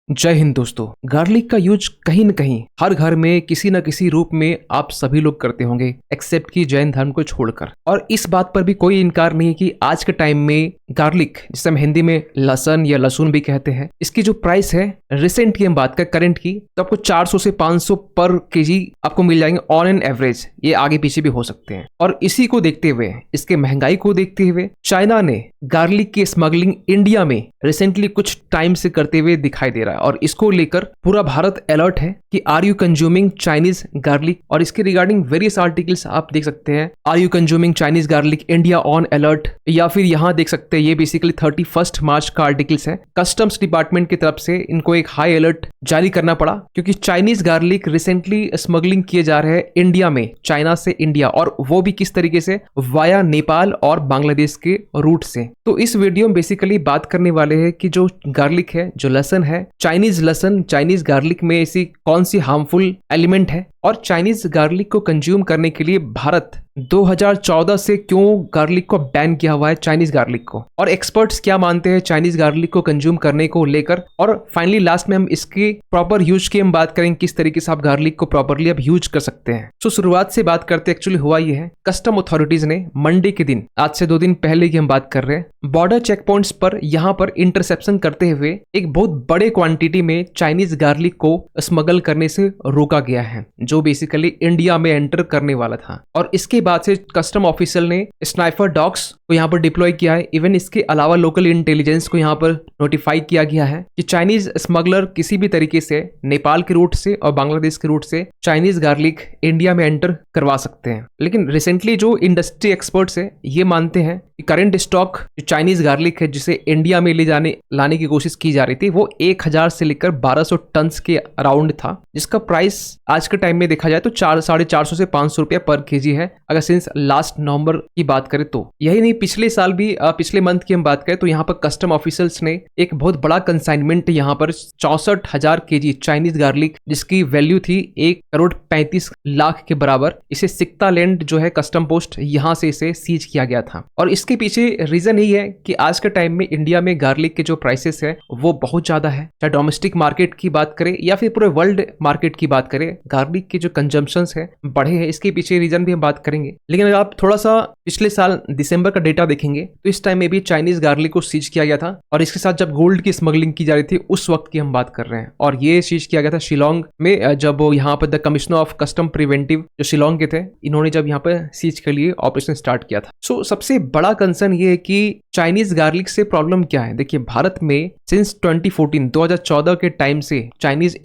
जय हिंद दोस्तों। गार्लिक का यूज कहीं न कहीं हर घर में किसी न किसी रूप में आप सभी लोग करते होंगे, एक्सेप्ट कि जैन धर्म को छोड़कर। और इस बात पर भी कोई इनकार नहीं है कि आज के टाइम में गार्लिक, जिसे हम हिंदी में लहसुन या लहसुन भी कहते हैं, इसकी जो प्राइस है रिसेंट की हम बात करें, करंट की, तो आपको 400 से 500 पर केजी आपको मिल जाएंगे ऑन एन एवरेज। ये आगे पीछे भी हो सकते हैं। और इसी को देखते हुए, इसके महंगाई को देखते हुए, चाइना ने गार्लिक की स्मगलिंग इंडिया में रिसेंटली कुछ टाइम से करते हुए दिखाई दे रहा है। और इसको लेकर पूरा भारत अलर्ट है कि are you consuming Chinese garlic. और इसके रिगार्डिंग वेरियस आर्टिकल्स आप देख सकते हैं, are you consuming Chinese garlic, India on alert, या फिर यहाँ देख सकते हैं, ये बेसिकली 31 मार्च का आर्टिकल्स है। कस्टम्स डिपार्टमेंट की तरफ से इनको एक हाई अलर्ट जारी करना पड़ा क्योंकि चाइनीज गार्लिक रिसेंटली स्मगलिंग किए जा रहे हैं इंडिया में, चाइना से इंडिया, और वो भी किस तरीके से, वाया नेपाल और बांग्लादेश के रूट से। तो इस वीडियो में बेसिकली बात करने वाले हैं कि जो गार्लिक है, जो लहसुन है, चाइनीज लहसुन, चाइनीज गार्लिक में ऐसी कौन सी हार्मफुल एलिमेंट है, और चाइनीज गार्लिक को कंज्यूम करने के लिए भारत 2014 से क्यों गार्लिक को बैन किया हुआ है, चाइनीज गार्लिक को, और एक्सपर्ट्स क्या मानते हैं चाइनीज गार्लिक को कंज्यूम करने को लेकर। और फाइनली लास्ट में हम इसकी प्रॉपर यूज की हम बात करेंगे, किस तरीके से आप गार्लिक को प्रॉपरली अब यूज कर सकते हैं। तो शुरुआत से बात करते हैं। एक्चुअली हुआ ये है, कस्टम अथॉरिटीज ने मंडे के दिन, आज से 2 दिन पहले की हम बात कर रहे हैं, बॉर्डर चेक पॉइंट्स पर यहाँ पर इंटरसेप्शन करते हुए एक बहुत बड़े क्वांटिटी में चाइनीज गार्लिक को स्मगल करने से रोका गया है, जो बेसिकली इंडिया में एंटर करने वाला था। और इसके बाद से कस्टम ऑफिशियल ने स्नाइपर डॉग्स को यहाँ पर डिप्लॉय किया है। इवन इसके अलावा लोकल इंटेलिजेंस को यहाँ पर नोटिफाई किया गया है कि चाइनीज स्मगलर किसी भी तरीके से नेपाल के रूट से और बांग्लादेश के रूट से चाइनीज गार्लिक इंडिया में एंटर करवा सकते हैं। लेकिन रिसेंटली जो इंडस्ट्री एक्सपर्ट्स है ये मानते हैं कि करंट स्टॉक जो चाइनीज गार्लिक है जिसे इंडिया में लाने की कोशिश की जा रही थी, वो 1000 से लेकर 1200 टन के अराउंड था, जिसका प्राइस आज के टाइम में देखा जाए तो 450 से 500 रुपया पर केजी है, अगर सिंस लास्ट नवंबर की बात करें तो। यही नहीं, पिछले साल भी, पिछले मंथ की हम बात करें तो यहाँ पर कस्टम ऑफिसर्स ने एक बहुत बड़ा कंसाइनमेंट यहाँ पर 64,000 केजी चाइनीज गार्लिक, जिसकी वैल्यू थी 1,35,00,000 के बराबर, इसे सिक्ता लैंड जो है कस्टम पोस्ट, यहाँ से इसे सीज किया गया था। और इसके पीछे रीजन यही है कि आज के टाइम में इंडिया में गार्लिक के जो प्राइसेस है वो बहुत ज्यादा है। चाहे डोमेस्टिक मार्केट की बात करें या फिर पूरे वर्ल्ड मार्केट की बात करें, गार्लिक के जो कंजम्पशंस है बढ़े हैं। इसके पीछे रीजन भी हम बात करेंगे। लेकिन अगर आप थोड़ा सा पिछले साल दिसंबर का डेटा देखेंगे तो इस टाइम में भी चाइनीज गार्लिक को सीज किया गया था। और इसके साथ जब गोल्ड की स्मगलिंग की जा रही थी उस वक्त की हम बात कर रहे हैं। और ये सीज किया गया था शिलोंग में, जब यहाँ पर the commissioner of custom preventive जो शिलोंग के थे, इन्होंने जब यहाँ पर सीज के लिए ऑपरेशन स्टार्ट किया था। सो सबसे बड़ा कंसर्न ये है कि चाइनीज गार्लिक से प्रॉब्लम क्या है। देखिए, भारत में सिंस 2014 के टाइम से चाइनीज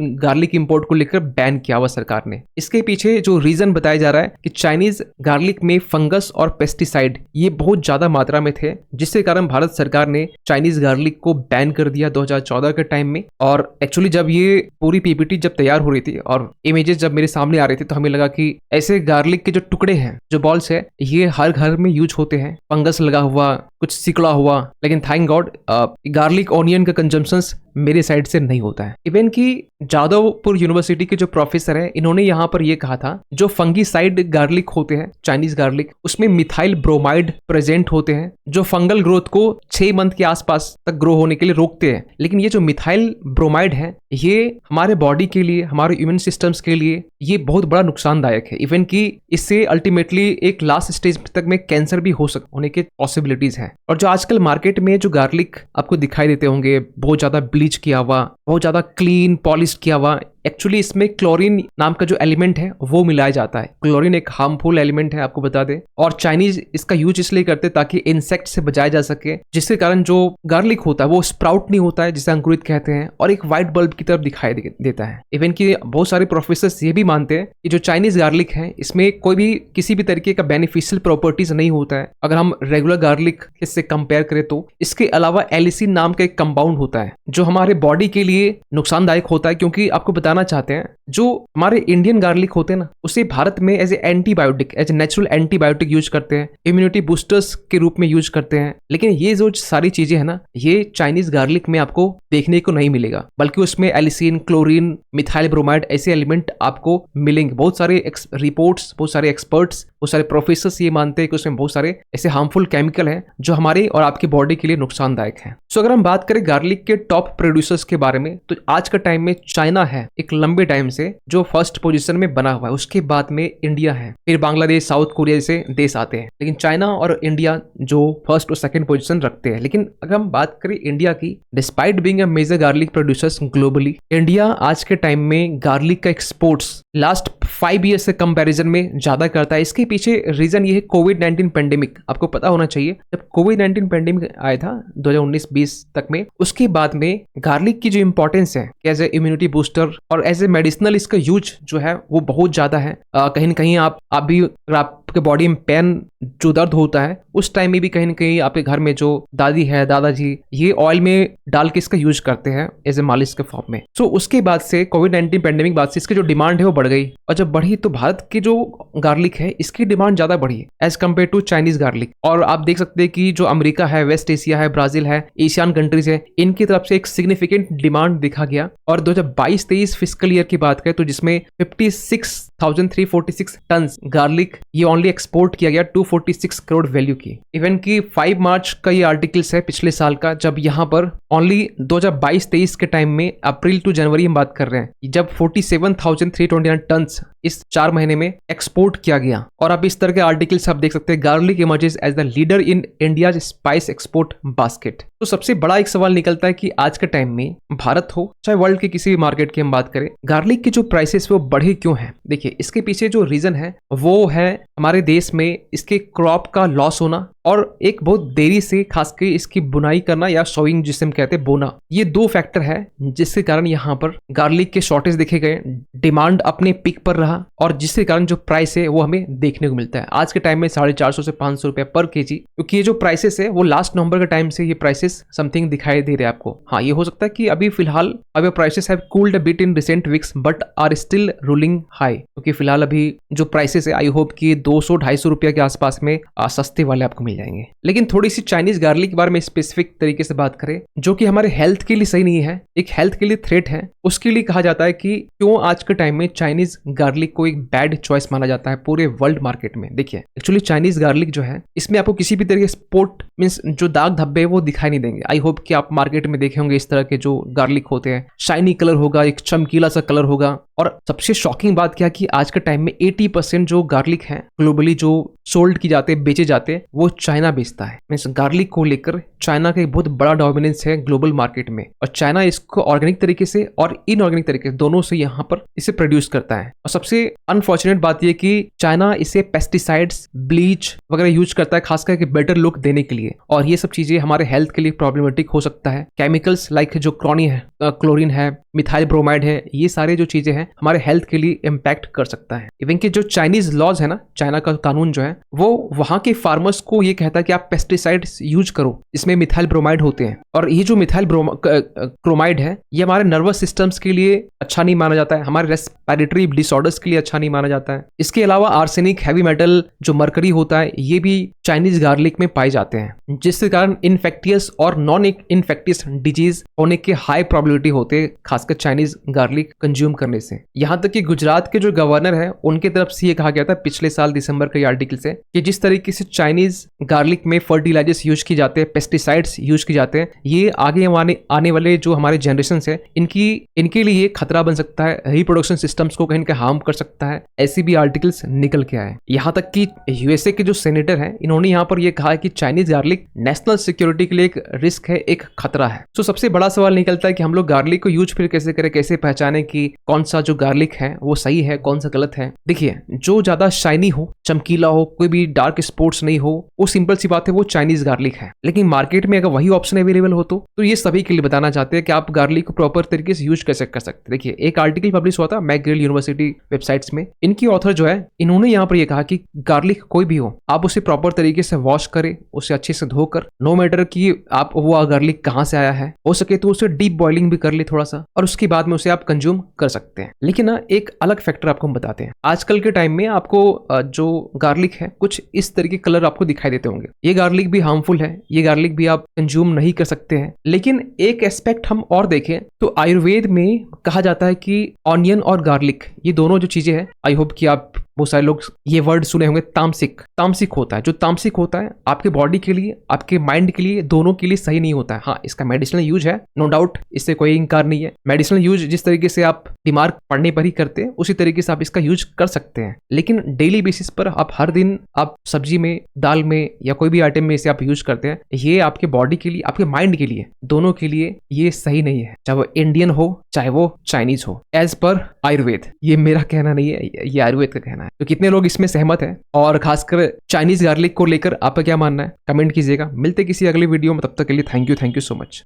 गार्लिक इंपोर्ट को लेकर बैन किया हुआ सरकार ने। इसके पीछे जो रीजन बताया जा रहा है कि चाइनीज गार्लिक में फंगस और पेस्टिसाइड ये बहुत ज्यादा मात्रा में थे, जिसके कारण भारत सरकार ने चाइनीज गार्लिक को बैन कर दिया 2014 के टाइम में। और एक्चुअली जब ये पूरी पीपीटी जब तैयार हो रही थी और इमेजेस जब मेरे सामने आ रहे थे, तो हमें लगा कि ऐसे गार्लिक के जो टुकड़े हैं, जो बॉल्स है, ये हर घर में यूज होते हैं, फंगस लगा हुआ, कुछ सिकड़ा हुआ। लेकिन थैंक गॉड गार्लिक ऑनियन का कंजम्पशन मेरे साइड से नहीं होता है। इवन कि जादवपुर यूनिवर्सिटी के जो प्रोफेसर हैं, इन्होंने यहाँ पर ये कहा था, जो फंगीसाइड गार्लिक होते हैं, चाइनीज गार्लिक, उसमें मिथाइल ब्रोमाइड प्रेजेंट होते हैं, जो फंगल ग्रोथ को 6 मंथ के आसपास तक ग्रो होने के लिए रोकते हैं। लेकिन ये जो मिथाइल ब्रोमाइड है, ये हमारे बॉडी के लिए, हमारे इम्यून सिस्टम्स के लिए ये बहुत बड़ा नुकसानदायक है। इवन कि इससे अल्टीमेटली एक लास्ट स्टेज तक में कैंसर भी होने के पॉसिबिलिटीज है। और जो आजकल मार्केट में जो गार्लिक आपको दिखाई देते होंगे, बहुत ज्यादा ब्लीच किया हुआ, बहुत ज्यादा क्लीन पॉलिश किया हुआ, एक्चुअली इसमें क्लोरीन नाम का जो एलिमेंट है वो मिलाया जाता है। क्लोरीन एक हार्मफुल एलिमेंट है, आपको बता दें। और चाइनीज इसका यूज इसलिए करते ताकि इंसेक्ट से बचाया जा सके, जिसके कारण जो गार्लिक होता है वो स्प्राउट नहीं होता है, जिसे अंकुरित कहते हैं, और एक व्हाइट बल्ब की तरफ दिखाई देता है। इवन कि बहुत सारे प्रोफेसर ये भी मानते हैं कि जो चाइनीज गार्लिक है, इसमें कोई भी किसी भी तरीके का बेनिफिशियल प्रॉपर्टीज नहीं होता है अगर हम रेगुलर गार्लिक से कंपेयर करें तो। इसके अलावा एलिसिन नाम का एक कंपाउंड होता है जो हमारे बॉडी के लिए नुकसानदायक होता है, क्योंकि आपको बता बताना चाहते हैं, जो हमारे इंडियन गार्लिक होते हैं ना, उसे भारत में as a antibiotic, as a natural antibiotic use करते हैं, इम्यूनिटी बूस्टर्स के रूप में यूज करते हैं। लेकिन ये जो सारी चीजें है ना, ये चाइनीज गार्लिक में आपको देखने को नहीं मिलेगा, बल्कि उसमें एलिसिन, क्लोरीन, मिथाइल ब्रोमाइड ऐसे एलिमेंट आपको मिलेंगे। बहुत सारे रिपोर्ट्स, बहुत सारे एक्सपर्ट्स, बहुत सारे प्रोफेसर्स ये मानते हैं कि उसमें बहुत सारे ऐसे हार्मफुल केमिकल हैं जो हमारे और आपकी बॉडी के लिए नुकसानदायक हैं। सो अगर हम बात करें गार्लिक के टॉप प्रोड्यूसर्स के बारे में, तो आज का टाइम में चाइना है एक लंबे टाइम से जो फर्स्ट पोजीशन में बना हुआ है, उसके बाद में इंडिया है, फिर बांग्लादेश, साउथ कोरिया जैसे देश आते हैं, लेकिन चाइना और इंडिया जो फर्स्ट और सेकंड पोजीशन रखते हैं। लेकिन अगर हम बात करें इंडिया की, despite being a major garlic producers globally, India आज के टाइम में गार्लिक का एक्सपोर्ट्स लास्ट 5 ईयर से कंपैरिजन में ज्यादा करता है। इसके पीछे रीजन ये है कोविड-19 पेंडेमिक। आपको पता होना चाहिए, जब कोविड-19 पेंडेमिक आया था 2019-20 तक में, उसके बाद में गार्लिक की जो इंपॉर्टेंस है एज ए इम्यूनिटी बूस्टर और एज ए मेडिसिनल, इसका यूज जो है वो बहुत ज्यादा है। कहीं ना कहीं आप भी, अगर आपके बॉडी में पेन जो दर्द होता है, उस टाइम में भी कहीं ना कहीं आपके घर में जो दादी है, दादाजी, ये ऑयल में डाल के इसका यूज करते हैं एज ए मालिश के फॉर्म में। सो उसके बाद से कोविड-19 पेंडेमिक बाद से इसकी जो डिमांड है वो बढ़ गई, और जब बढ़ी तो भारत की जो गार्लिक है इसकी डिमांड ज्यादा बढ़ी as compare to Chinese garlic. और आप देख सकते हैं कि जो अमेरिका है, वेस्ट एशिया है, ब्राजील है, एशियन कंट्रीज है, इनकी तरफ से एक सिग्निफिकेंट डिमांड देखा गया। और 2022-23 फिस्कल ईयर की बात करें तो जिसमें 56,346 टन गार्लिक ये ओनली एक्सपोर्ट किया गया 246 करोड़ वैल्यू की। इवन की 5 मार्च का ये आर्टिकल्स है पिछले साल का, जब यहाँ पर ओनली 2022-23 के टाइम में अप्रैल टू जनवरी हम बात कर रहे हैं, जब 47,329 टन इस 4 महीने में एक्सपोर्ट किया गया। और आप इस तरह के आर्टिकल्स आप देख सकते हैं, garlic emerges as the leader in India spice export basket. तो सबसे बड़ा एक सवाल निकलता है कि आज के टाइम में भारत हो चाहे वर्ल्ड के किसी भी मार्केट की हम बात करें, गार्लिक की जो प्राइसेस वो बढ़े क्यों हैं? देखिए, इसके पीछे जो रीजन है वो है हमारे देश में इसके क्रॉप का लॉस होना और एक बहुत देरी से खासकर इसकी बुनाई करना या सोइंग जिसे हम कहते हैं बोना। ये 2 फैक्टर है जिसके कारण यहाँ पर गार्लिक के शॉर्टेज देखे गए, डिमांड अपने पीक पर रहा, और जिसके कारण जो प्राइस है वो हमें देखने को मिलता है आज के टाइम में 450 से 500 रुपए पर केजी। क्योंकि ये जो प्राइसेस है वो लास्ट नवंबर के टाइम से ये प्राइसेस समथिंग दिखाई दे रहे हैं आपको। हाँ, ये हो सकता है कि अभी फिलहाल prices have cooled a bit in recent weeks but are still ruling high. क्योंकि फिलहाल अभी जो प्राइसेस है, आई होप कि 200-250 रुपए के आसपास में सस्ते वाले आपको मिल जाएंगे। लेकिन थोड़ी सी चाइनीज गार्लिक के बारे में स्पेसिफिक तरीके से बात करें, जो कि हमारे हेल्थ के लिए सही नहीं है, एक हेल्थ के लिए थ्रेट है, उसके लिए कहा जाता है कि क्यों आज के टाइम में चाइनीज गार्लिक को एक बैड चॉइस माना जाता है पूरे वर्ल्ड मार्केट में। देखिए, एक्चुअली चाइनीज गार्लिक जो है इसमें आपको किसी भी तरह के स्पॉट मींस जो दाग धब्बे वो दिखाई नहीं देंगे। आई होप कि आप मार्केट में देखे होंगे इस तरह के जो गार्लिक होते हैं, शाइनी कलर होगा, एक चमकीला सा कलर होगा। और सबसे शॉकिंग बात क्या कि आज के टाइम में 80% जो गार्लिक है ग्लोबली जो सोल्ड की जाते हैं, बेचे जाते हैं, वो चाइना बेचता है। मींस गार्लिक को लेकर चाइना का एक बहुत बड़ा डोमिनेंस है ग्लोबल मार्केट में, और चाइना इसको ऑर्गेनिक तरीके से और इनऑर्गेनिक तरीके से दोनों से यहाँ पर इसे प्रोड्यूस करता है। और सबसे अनफॉर्चुनेट बात यह कि चाइना इसे पेस्टिसाइड्स, ब्लीच वगैरह यूज करता है खास करके बेटर लुक देने के लिए, और ये सब चीजें हमारे हेल्थ के लिए प्रॉब्लमेटिक हो सकता है। केमिकल्स लाइक जो क्लोरीन है, मिथाइल ब्रोमाइड है, ये सारे जो चीजें हैं हमारे हेल्थ के लिए इम्पैक्ट कर सकता है। इवन कि जो चाइनीज लॉज है ना, चाइना का कानून जो है वो वहां के फार्मर्स को ये कहता है कि आप पेस्टिसाइड्स यूज करो, इसमें मिथाइल ब्रोमाइड होते हैं, और ये जो मिथाइल क्रोमाइड है ये हमारे नर्वस सिस्टम्स के लिए अच्छा नहीं माना जाता है, हमारे रेस्पिरेटरी डिसऑर्डर्स के लिए अच्छा नहीं माना जाता है। इसके अलावा आर्सेनिक, हैवी मेटल, जो मरकरी होता है, ये भी चाइनीज गार्लिक में पाए जाते हैं, जिसके कारण इन्फेक्टियस और नॉन इन्फेक्टियस डिजीज होने के हाई प्रोबेबिलिटी होते हैं खासकर चाइनीज गार्लिक कंज्यूम करने से। यहाँ तक कि गुजरात के जो गवर्नर है उनके तरफ से ये कहा गया था पिछले साल दिसंबर के आर्टिकल से कि जिस तरीके से चाइनीज गार्लिक में फर्टिलाइजर्स यूज की जाते हैं, पेस्टिसाइड्स यूज की जाते हैं, ये आगे आने वाले जो हमारे जनरेशन है इनके लिए खतरा बन सकता है, रिप्रोडक्शन सिस्टम्स को कहीं ना कहीं हार्म कर सकता है। ऐसी भी आर्टिकल्स निकल के आए। यहाँ तक कि यूएसए के जो सेनेटर हैं इन्होंने यहाँ पर यह कहा है कि चाइनीज गार्लिक नेशनल सिक्योरिटी के लिए एक रिस्क है, एक खतरा है। तो सबसे बड़ा सवाल निकलता है कि हम लोग गार्लिक को यूज फिर कैसे करें, कैसे पहचाने कि कौन सा जो गार्लिक है वो सही है, कौन सा गलत है। देखिए, जो ज्यादा शाइनी हो, चमकीला हो, कोई भी डार्क स्पॉट्स नहीं हो, उस सिंपल सी बात है, वो चाइनीज गार्लिक है। लेकिन मार्केट में अगर वही ऑप्शन अवेलेबल हो तो ये सभी के लिए बताना चाहते हैं कि आप गार्लिक को प्रॉपर तरीके से यूज कैसे कर सकते हैं। देखिए, एक आर्टिकल पब्लिश हुआ था मैकगिल यूनिवर्सिटी वेबसाइट्स में। इनकी ऑथर जो है, इन्होंने यहाँ पर ये कहा कि गार्लिक कोई भी हो, आप उसे प्रॉपर तरीके से वॉश करें, उसे अच्छे से धोकर, नो मैटर कि आप वो गार्लिक कहाँ से आया है, हो सके तो उसे डीप बॉइलिंग भी कर ले थोड़ा सा, और उसके बाद में उसे आप कंज्यूम कर सकते हैं। लेकिन ना एक अलग फैक्टर आपको हम बताते हैं। आजकल के टाइम में आपको जो गार्लिक है कुछ इस तरह के कलर आपको दिखाई देते होंगे। ये गार्लिक भी हार्मफुल है, ये गार्लिक भी आप कंज्यूम नहीं कर सकते हैं। लेकिन एक एस्पेक्ट हम और देखें तो आयुर्वेद में कहा जाता है कि ऑनियन और गार्लिक, ये दोनों जो चीजें हैं, आई होप कि आप बहुत सारे लोग ये वर्ड सुने होंगे, तामसिक। तामसिक होता है, जो तामसिक होता है आपके बॉडी के लिए, आपके माइंड के लिए, दोनों के लिए सही नहीं होता है। हाँ, इसका मेडिसिनल यूज है, नो डाउट, इससे कोई इनकार नहीं है। मेडिसिनल यूज जिस तरीके से आप बीमार पड़ने पर ही करते हैं, उसी तरीके से आप इसका यूज कर सकते हैं। लेकिन डेली बेसिस पर आप हर दिन आप सब्जी में, दाल में या कोई भी आइटम में इसे आप यूज करते हैं, ये आपके बॉडी के लिए, आपके माइंड के लिए, दोनों के लिए ये सही नहीं है, चाहे वो इंडियन हो चाहे वो चाइनीज हो, एज पर आयुर्वेद। ये मेरा कहना नहीं है, ये आयुर्वेद का कहना है। तो कितने लोग इसमें सहमत हैं, और खासकर चाइनीज गार्लिक को लेकर आपका क्या मानना है, कमेंट कीजिएगा। मिलते किसी अगले वीडियो में, तब तक के लिए थैंक यू सो मच।